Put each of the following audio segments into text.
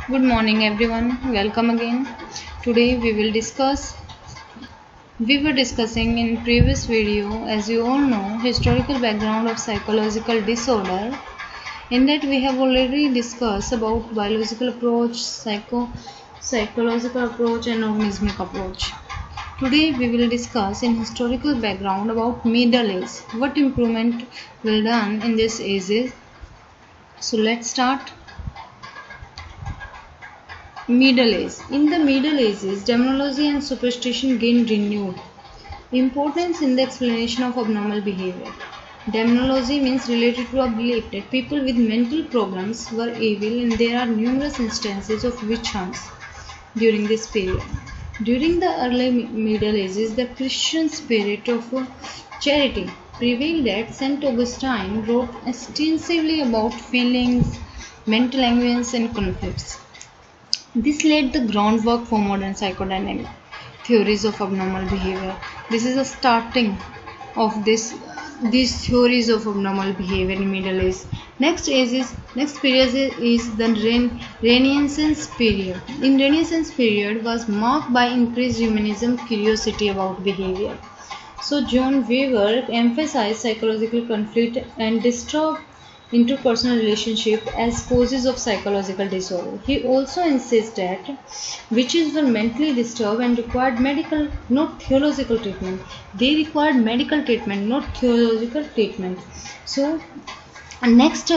Good morning everyone. Welcome again. Today we were discussing in previous video, as you all know, historical background of psychological disorder. In that we have already discussed about biological approach, psychological approach and organismic approach. Today we will discuss in historical background about middle age. What improvement will done in this ages. So let's start. Middle Age. In the Middle Ages, demonology and superstition gained renewed importance in the explanation of abnormal behavior. Demonology means related to a belief that people with mental problems were evil, and there are numerous instances of witch hunts during this period. During the early Middle Ages, the Christian spirit of charity prevailed that St. Augustine wrote extensively about feelings, mental anguish and conflicts. This laid the groundwork for modern psychodynamic theories of abnormal behavior. This is the starting of these theories of abnormal behavior in Middle Age. Next period is the Renaissance period. In Renaissance period was marked by increased humanism, curiosity about behavior. So John Weber emphasized psychological conflict and disturbed interpersonal relationship as causes of psychological disorder. He also insists that witches were mentally disturbed and required medical, not theological treatment. They required medical treatment, not theological treatment. So next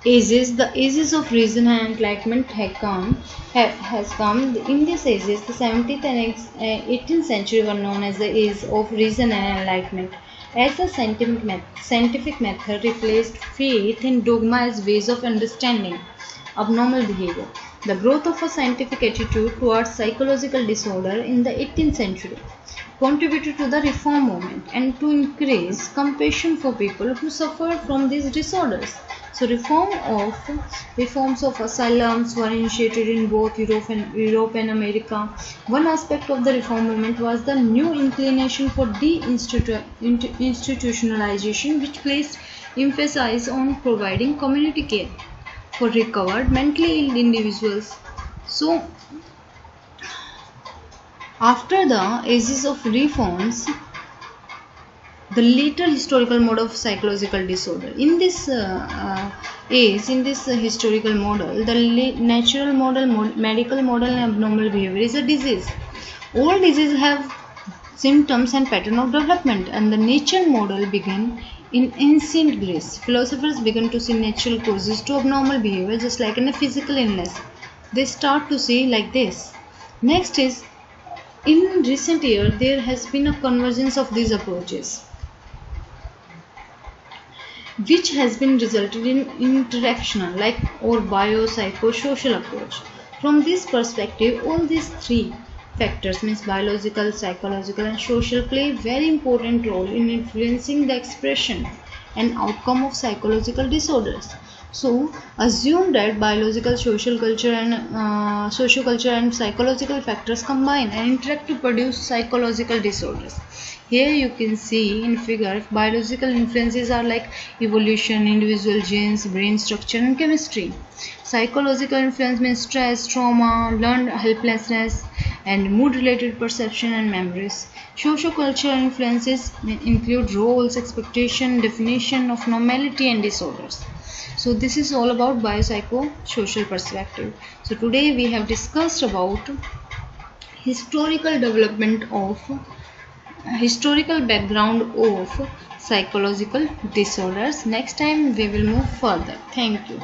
ages, the ages of reason and enlightenment has come. In these ages, the 17th and 18th century were known as the age of reason and enlightenment, as the scientific method replaced faith and dogma as ways of understanding abnormal behavior. The growth of a scientific attitude towards psychological disorder in the 18th century contributed to the reform movement and to increase compassion for people who suffered from these disorders. So reforms of asylums were initiated in both Europe and America. One aspect of the reform movement was the new inclination for deinstitutionalization, which placed emphasis on providing community care for recovered mentally ill individuals. So after the ages of reforms, the later historical mode of psychological disorder. In this historical model, the natural model, medical model and abnormal behavior is a disease. All diseases have symptoms and pattern of development, and the nature model began in ancient Greece. Philosophers began to see natural causes to abnormal behavior, just like in a physical illness. They start to see like this. Next is, in recent years, there has been a convergence of these approaches, which has been resulted in interactional or biopsychosocial approach. From this perspective, all these three factors, means biological, psychological and social, play a very important role in influencing the expression and outcome of psychological disorders. So assume that biological, socioculture and psychological factors combine and interact to produce psychological disorders. Here you can see in figure, biological influences are like evolution, individual genes, brain structure and chemistry. Psychological influence means stress, trauma, learned helplessness and mood related perception and memories. Sociocultural influences include roles, expectation, definition of normality and disorders. So this is all about biopsychosocial perspective. So today we have discussed about historical background of psychological disorders. Next time we will move further. Thank you.